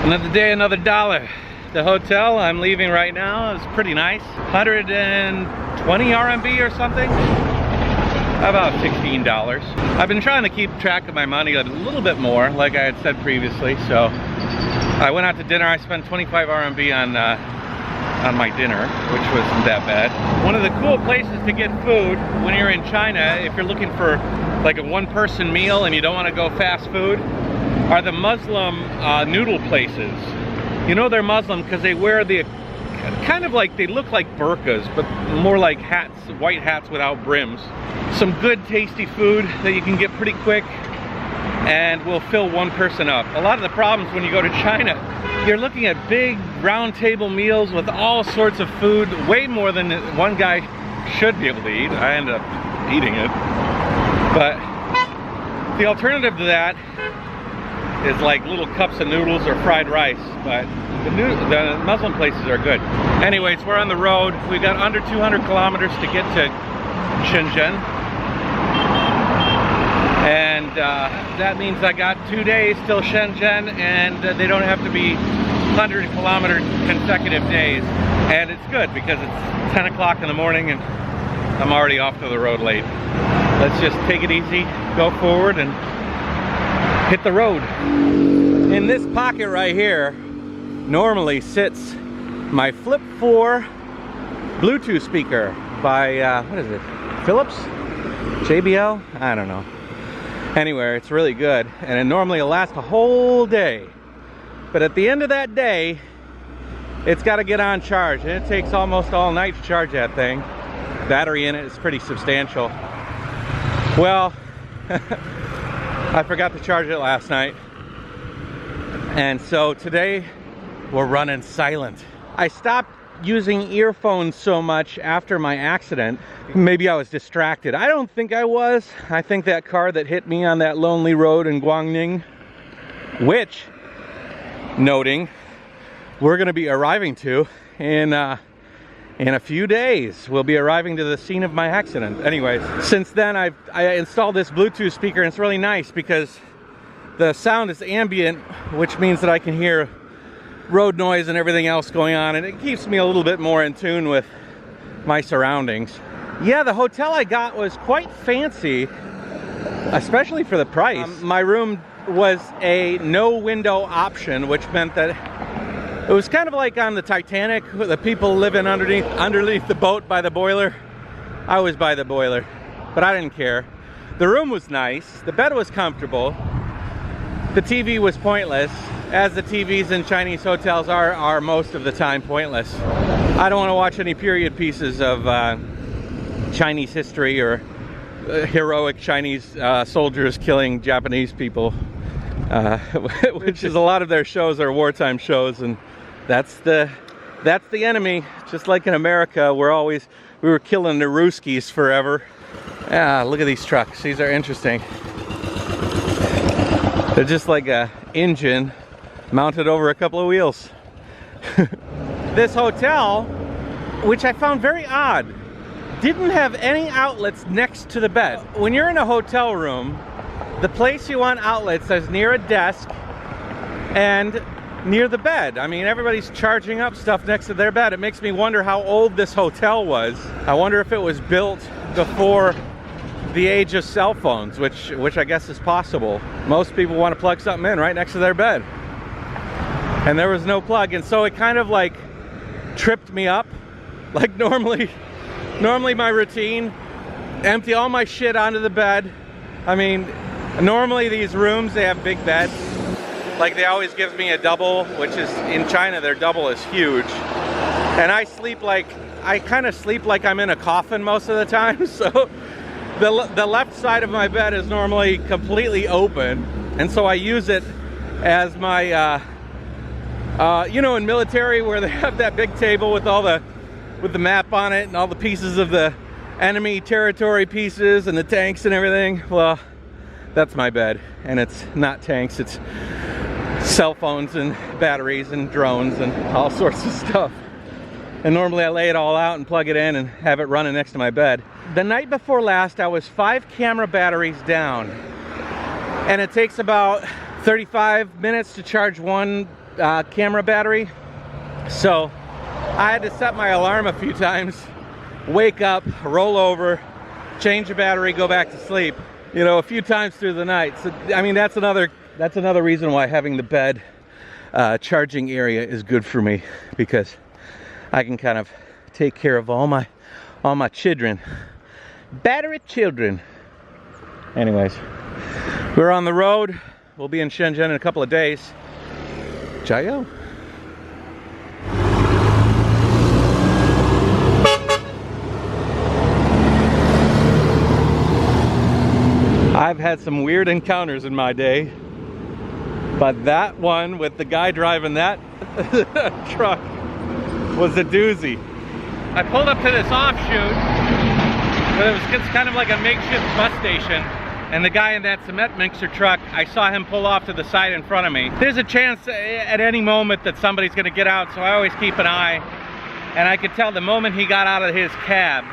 Another day, another dollar. The hotel I'm leaving right now is pretty nice. 120 RMB or something. About $16. I've been trying to keep track of my money a little bit more, like I had said previously. So I went out to dinner. I spent 25 RMB on my dinner, which wasn't that bad. One of the cool places to get food when you're in China, if you're looking for like a one-person meal and you don't want to go fast food, are the Muslim noodle places. You know they're Muslim because they wear the kind of like, they look like burqas, but more like hats, white hats without brims. Some good tasty food that you can get pretty quick and will fill one person up. A lot of the problems when you go to China, you're looking at big round table meals with all sorts of food, way more than one guy should be able to eat. I ended up eating it. But the alternative to that is like little cups of noodles or fried rice, but the Muslim places are good. Anyways, we're on the road. We've got under 200 kilometers to get to Shenzhen. And that means I got 2 days till Shenzhen, and they don't have to be 100-kilometer consecutive days. And it's good because it's 10 o'clock in the morning and I'm already off to the road late. Let's just take it easy, go forward, and hit the road. In this pocket right here normally sits my Flip 4 Bluetooth speaker by, what is it, Philips? JBL? I don't know. Anyway, it's really good, and it normally will last a whole day. But at the end of that day, it's got to get on charge, and it takes almost all night to charge that thing. Battery in it is pretty substantial. Well, I forgot to charge it last night, and so today we're running silent. I stopped using earphones so much after my accident. Maybe I was distracted. I don't think I was. I think that car that hit me on that lonely road in Guangning, which, noting, we're going to be arriving to in a few days. We'll be arriving to the scene of my accident. Anyways, since then I installed this Bluetooth speaker, and it's really nice because the sound is ambient, which means that I can hear road noise and everything else going on, and it keeps me a little bit more in tune with my surroundings. Yeah, the hotel I got was quite fancy, especially for the price. My room was a no window option, which meant that it was kind of like on the Titanic, the people living underneath the boat by the boiler. I was by the boiler, but I didn't care. The room was nice, the bed was comfortable, the TV was pointless, as the TVs in Chinese hotels are most of the time pointless. I don't want to watch any period pieces of Chinese history or heroic Chinese soldiers killing Japanese people, which is a lot of their shows are wartime shows, and that's the enemy. Just like in America, we were killing the Ruskies forever. Yeah, look at these trucks. These are interesting. They're just like a engine mounted over a couple of wheels. This hotel, which I found very odd, didn't have any outlets next to the bed. When you're in a hotel room, the place you want outlets is near a desk and near the bed. I mean, everybody's charging up stuff next to their bed. It makes me wonder how old this hotel was. I wonder if it was built before the age of cell phones, which I guess is possible. Most people want to plug something in right next to their bed, and there was no plug, and so it kind of like tripped me up. Like normally my routine, empty all my shit onto the bed. I mean, normally these rooms, they have big beds. Like they always give me a double, which is, in China, their double is huge. And I kind of sleep like I'm in a coffin most of the time. So the left side of my bed is normally completely open. And so I use it as my, you know, in military where they have that big table with with the map on it and all the pieces of the enemy territory pieces and the tanks and everything. Well, that's my bed, and it's not tanks, it's cell phones and batteries and drones and all sorts of stuff. And normally I lay it all out and plug it in and have it running next to my bed. The night before last, I was 5 camera batteries down, and it takes about 35 minutes to charge one camera battery. So I had to set my alarm a few times, wake up, roll over, change the battery, go back to sleep, you know, a few times through the night. So I mean, that's another reason why having the bed charging area is good for me, because I can kind of take care of all my children, battery children. Anyways, we're on the road. We'll be in Shenzhen in a couple of days. Jayoe. I've had some weird encounters in my day, but that one with the guy driving that truck was a doozy. I pulled up to this offshoot, but it's kind of like a makeshift bus station, and the guy in that cement mixer truck, I saw him pull off to the side in front of me. There's a chance at any moment that somebody's gonna get out, so I always keep an eye, and I could tell the moment he got out of his cab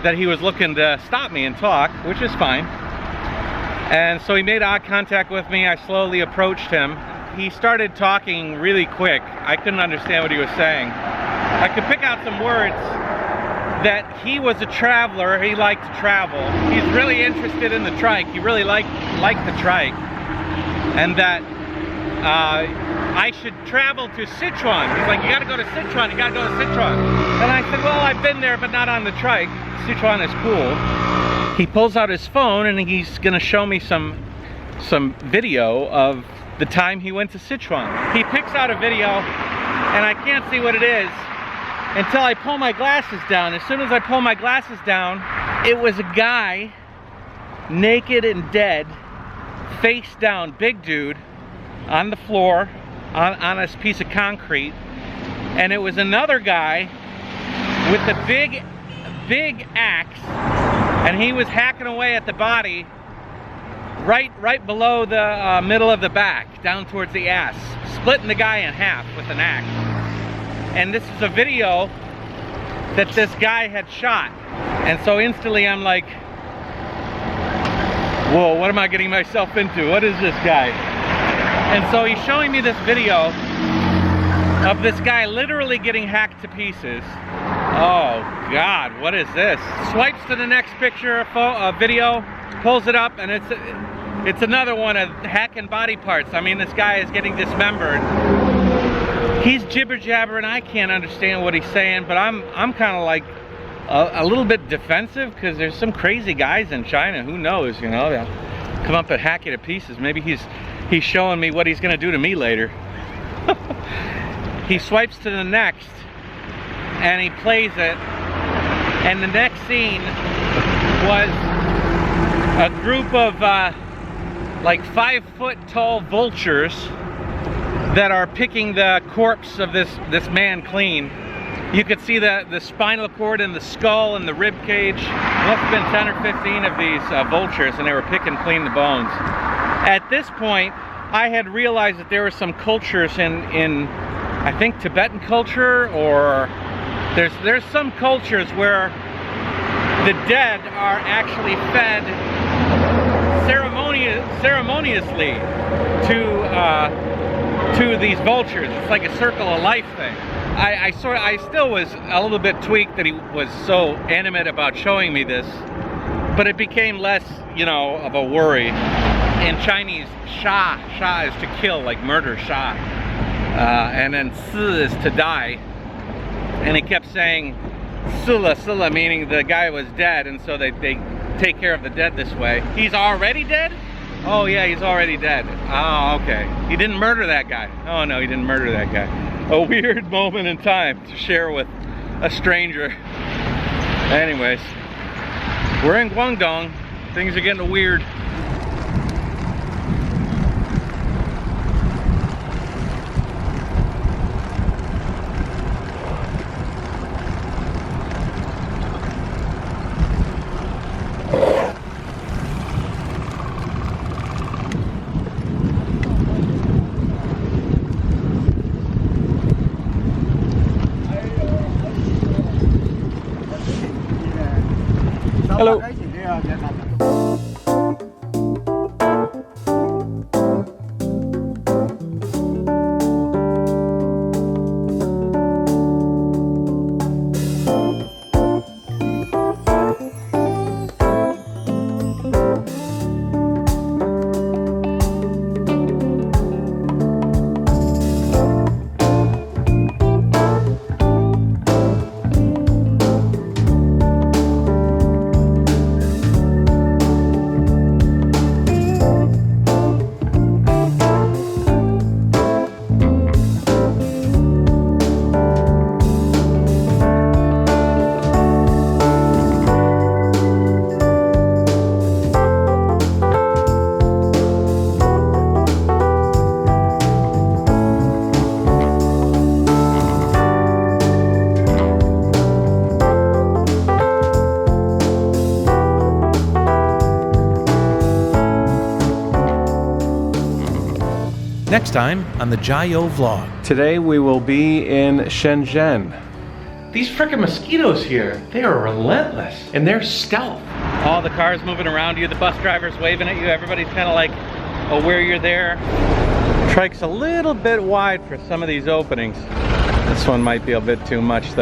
that he was looking to stop me and talk, which is fine. And so he made eye contact with me. I slowly approached him. He started talking really quick. I couldn't understand what he was saying. I could pick out some words that he was a traveler. He liked to travel. He's really interested in the trike. He really liked the trike. And that I should travel to Sichuan. He's like, you gotta go to Sichuan, you gotta go to Sichuan. And I said, well, I've been there, but not on the trike. Sichuan is cool. He pulls out his phone and he's gonna show me some video of the time he went to Sichuan. He picks out a video and I can't see what it is until I pull my glasses down. As soon as I pull my glasses down, it was a guy, naked and dead, face down, big dude, on the floor, on a piece of concrete. And it was another guy with a big axe, and he was hacking away at the body right below the middle of the back, down towards the ass, splitting the guy in half with an axe. And this is a video that this guy had shot. And so instantly I'm like, whoa, what am I getting myself into? What is this guy? And so he's showing me this video of this guy literally getting hacked to pieces. Oh God, what is this? Swipes to the next picture, a video, pulls it up, and it's another one of hacking body parts. I mean, this guy is getting dismembered. He's jibber jabbering. I can't understand what he's saying, but I'm kind of like a little bit defensive, because there's some crazy guys in China. Who knows? You know, they'll come up and hack you to pieces. Maybe he's showing me what he's gonna do to me later. He swipes to the next and he plays it, and the next scene was a group of like 5-foot tall vultures that are picking the corpse of this man clean. You could see the spinal cord and the skull and the rib cage. There must have been 10 or 15 of these vultures, and they were picking clean the bones. At this point, I had realized that there were some cultures in I think Tibetan culture, or there's some cultures where the dead are actually fed ceremoniously to these vultures. It's like a circle of life thing. I still was a little bit tweaked that he was so animate about showing me this, but it became less, you know, of a worry. In Chinese, sha is to kill, like murder, sha. And then si is to die. And he kept saying sila, meaning the guy was dead, and so they take care of the dead this way. He's already dead? Oh yeah, he's already dead. Oh, okay. He didn't murder that guy. Oh no, he didn't murder that guy. A weird moment in time to share with a stranger. Anyways, we're in Guangdong. Things are getting weird. Hello. time on the Jayoe vlog. Today we will be in Shenzhen. These frickin' mosquitoes here, they are relentless and they're stealth. All the cars moving around you, the bus drivers waving at you, everybody's kind of like aware you're there. Trike's a little bit wide for some of these openings. This one might be a bit too much though.